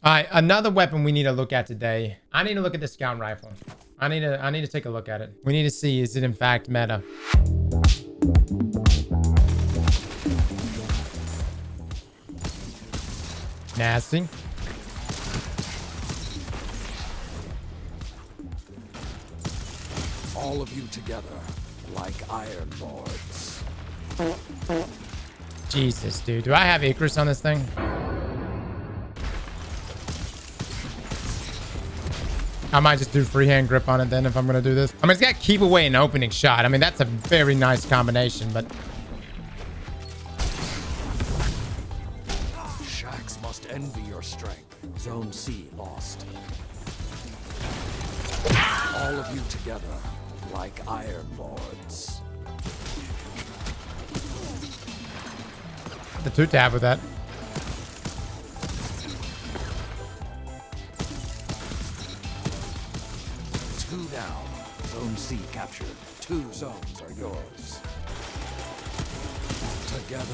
All right, another weapon we need to look at today. I need to look at the scout rifle. I need to take a look at it. We need to see, is it in fact meta? Nasty. All of you together, like iron lords. Jesus, dude. Do I have Icarus on this thing? I might just do freehand grip on it then if I'm going to do this. I mean, it's got keep away and opening shot. I mean, that's a very nice combination, but... Shax must envy your strength. Zone C lost. All of you together, like iron lords. The 2-tab with that. Down. Zone C captured. 2 zones are yours. Together,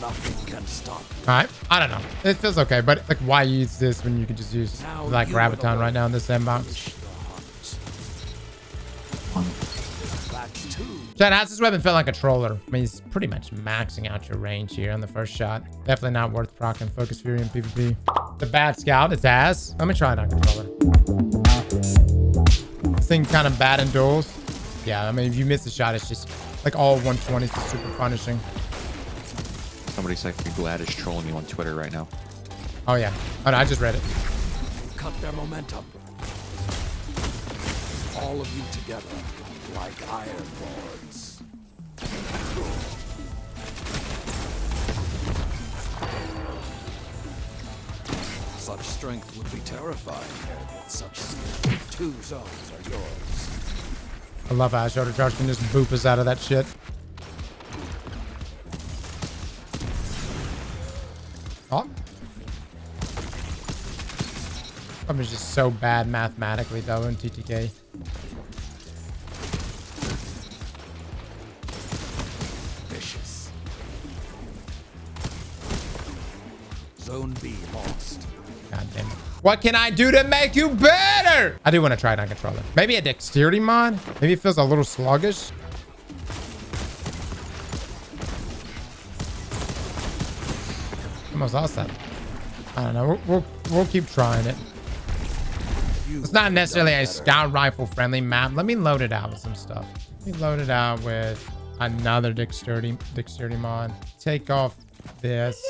nothing can stop you. All right. I don't know. It feels okay, but like, why use this when you could just use like Graviton right now in this sandbox? That's 2. Chad, how's this weapon feel like a troller? I mean, he's pretty much maxing out your range here on the first shot. Definitely not worth proccing Focus Fury in PvP. The bad scout, it's ass. Let me try it on controller. This thing kind of bad in duels. Yeah, I mean, if you miss a shot, it's just like all 120s is super punishing. Somebody's like, glad is trolling you on Twitter right now. Oh, yeah. Oh, no, I just read it. Cut their momentum. All of you together, like iron lords. Such strength would be terrifying here. Such skill. 2 zones are yours. I love how Shoulder Charge can just boop us out of that shit. Oh. I'm just so bad mathematically, though, in TTK. Vicious. Zone B lost. God damn it. What can I do to make you better? I do want to try it on controller. Maybe a dexterity mod? Maybe it feels a little sluggish. Almost lost that. I don't know. We'll keep trying it. It's not necessarily a scout rifle friendly map. Let me load it out with some stuff. Let me load it out with another dexterity mod. Take off this.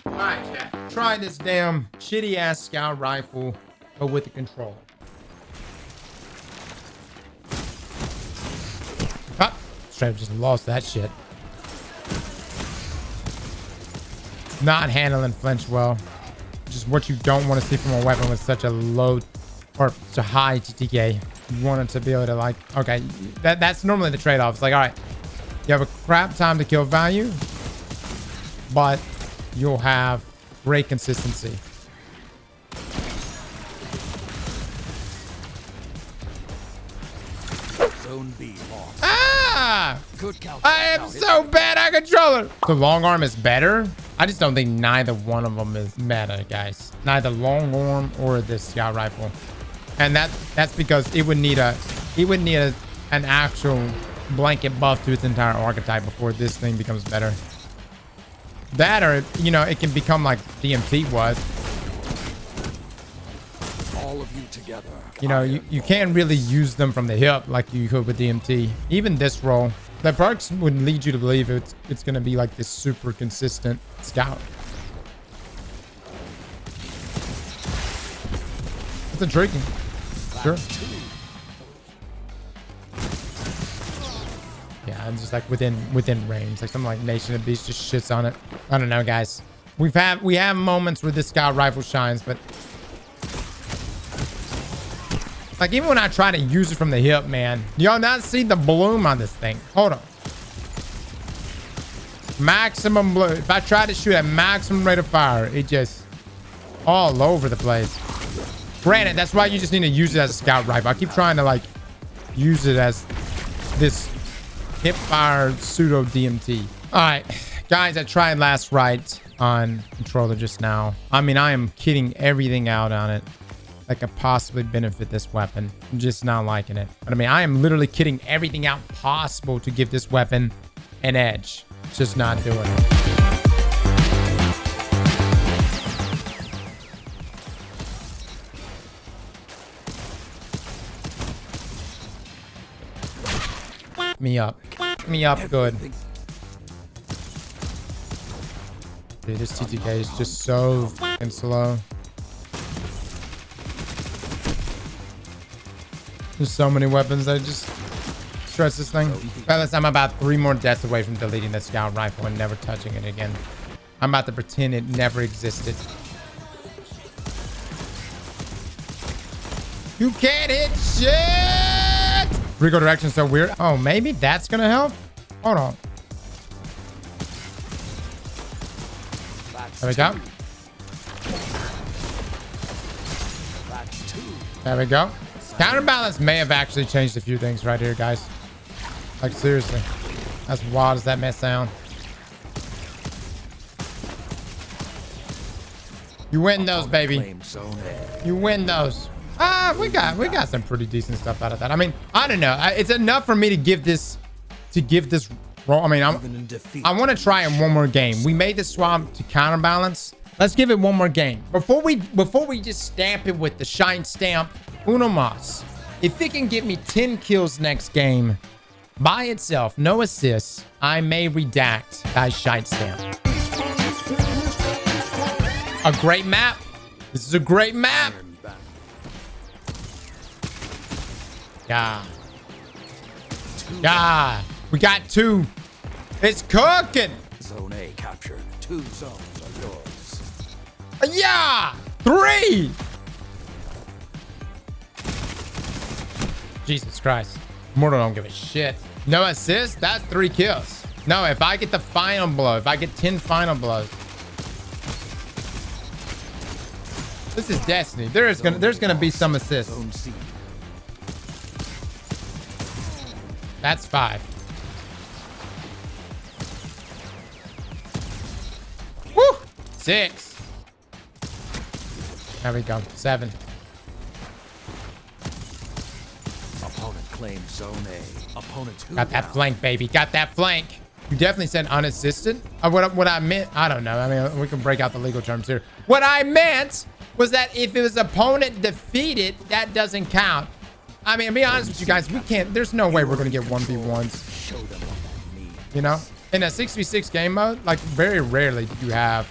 Alright, chat. Try this damn shitty ass scout rifle, but with the controller. Ah, straight up just lost that shit. Not handling flinch well. Just what you don't want to see from a weapon with such a low or such a high TTK. You want it to be able to, like, okay, that's normally the trade-off. It's like, all right, you have a crap time to kill value, but you'll have great consistency. Zone B lost. Ah! Good count. I am so bad at controller. The long arm is better. I just don't think neither one of them is meta, guys. Neither long arm or this scout rifle. And that's because it would need an actual blanket buff to its entire archetype before this thing becomes better. That, or, you know, it can become like DMT was. All of you together. You know, you can't really use them from the hip like you could with DMT. Even this roll, the perks would lead you to believe it's going to be like this super consistent scout. It's intriguing. Sure. Yeah, I'm just like within range. Like something like Nation of Beasts just shits on it. I don't know, guys. We have moments where this scout rifle shines, but like even when I try to use it from the hip, man, y'all not see the bloom on this thing. Hold on. Maximum bloom. If I try to shoot at maximum rate of fire, it just all over the place. Granted, that's why you just need to use it as a scout rifle. I keep trying to like use it as this hip fire pseudo DMT. All right, Guys, I tried Last Rite on controller just now. I mean, I am kitting everything out on it that could possibly benefit this weapon. I'm just not liking it. But I mean, I am literally kitting everything out possible to give this weapon an edge. It's just not doing it. Me up. Me up good. Dude, this TTK is just so fucking slow. There's so many weapons that just stress this thing. Fellas, I'm about 3 more deaths away from deleting the scout rifle and never touching it again. I'm about to pretend it never existed. You can't hit shit! Recoil direction's so weird. Oh, maybe that's gonna help? Hold on. There we go. There we go. Counterbalance may have actually changed a few things right here, guys. Like, seriously. As wild as that may sound. You win those, baby. You win those. We got some pretty decent stuff out of that. I mean, I don't know. It's enough for me to give this roll. I mean, I want to try it one more game. We made the swap to counterbalance. Let's give it one more game. Before we just stamp it with the shine stamp, uno mas. If it can give me 10 kills next game by itself, no assists, I may redact that shine stamp. A great map. This is a great map. Yeah. Yeah. We got 2. It's cooking. Zone A captured. 2 zones are yours. Yeah. 3. Jesus Christ. Mortal don't give a shit. No assist. That's 3 kills. No, if I get the final blow, if I get 10 final blows. This is Destiny. There's gonna be some assists. That's 5. Woo! 6. There we go. 7. Opponent claims zone A. Opponent got that flank, baby. Got that flank. You definitely said unassisted. What I meant, I don't know. I mean, we can break out the legal terms here. What I meant was that if it was opponent defeated, that doesn't count. I mean, to be honest with you guys, we can't. There's no way we're gonna get 1v1s. You know, in a 6v6 game mode, like very rarely do you have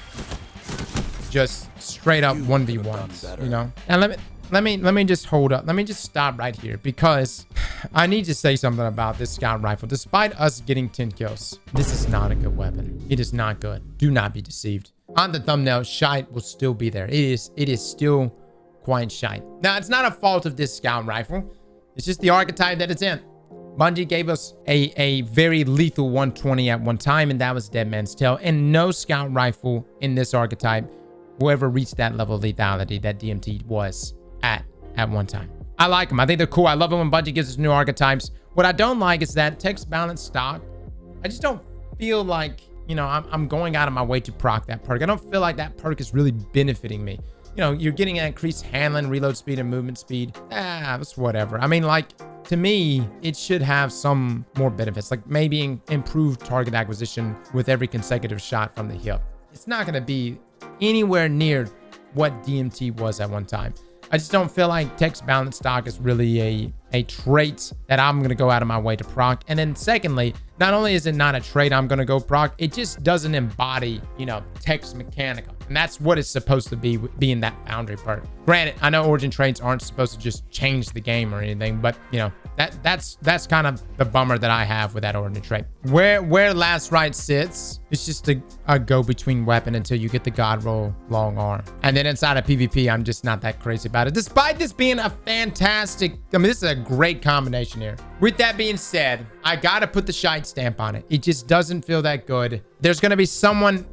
just straight up 1v1s. You know, and let me just hold up. Let me just stop right here because I need to say something about this scout rifle. Despite us getting 10 kills, this is not a good weapon. It is not good. Do not be deceived. On the thumbnail, shite will still be there. It is still quite shite. Now, it's not a fault of this scout rifle. It's just the archetype that it's in. Bungie gave us a very lethal 120 at one time, and that was Dead Man's Tale. And no scout rifle in this archetype will ever reach that level of lethality that DMT was at one time. I like them. I think they're cool. I love it when Bungie gives us new archetypes. What I don't like is that text balance stock. I just don't feel like, you know, I'm going out of my way to proc that perk. I don't feel like that perk is really benefiting me. You know, you're getting an increased handling, reload speed, and movement speed. That's whatever. I mean, like, to me, it should have some more benefits, like maybe improved target acquisition with every consecutive shot from the hip. It's not going to be anywhere near what DMT was at one time. I just don't feel like text balance stock is really a trait that I'm going to go out of my way to proc. And then secondly, not only is it not a trait I'm going to go proc, it just doesn't embody, you know, text mechanical. And that's what it's supposed to be in that boundary part. Granted, I know origin traits aren't supposed to just change the game or anything, but you know, that's kind of the bummer that I have with that origin trait. Where Last Rite sits, it's just a go-between weapon until you get the God Roll long arm. And then inside of PvP, I'm just not that crazy about it. Despite this being a fantastic, I mean, this is a great combination here. With that being said, I gotta put the shite stamp on it. It just doesn't feel that good. There's gonna be someone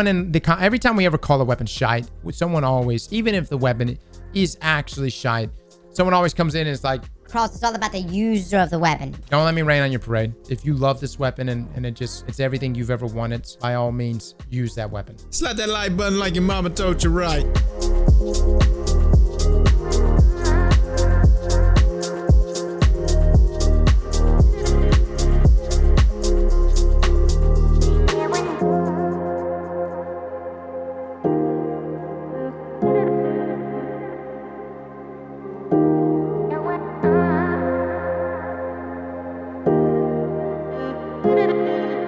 in the every time we ever call a weapon shite, someone always, even if the weapon is actually shite, someone always comes in and is like, Cross, it's all about the user of the weapon. Don't let me rain on your parade. If you love this weapon and it's everything you've ever wanted, by all means, use that weapon. Slap that like button like your mama told you right.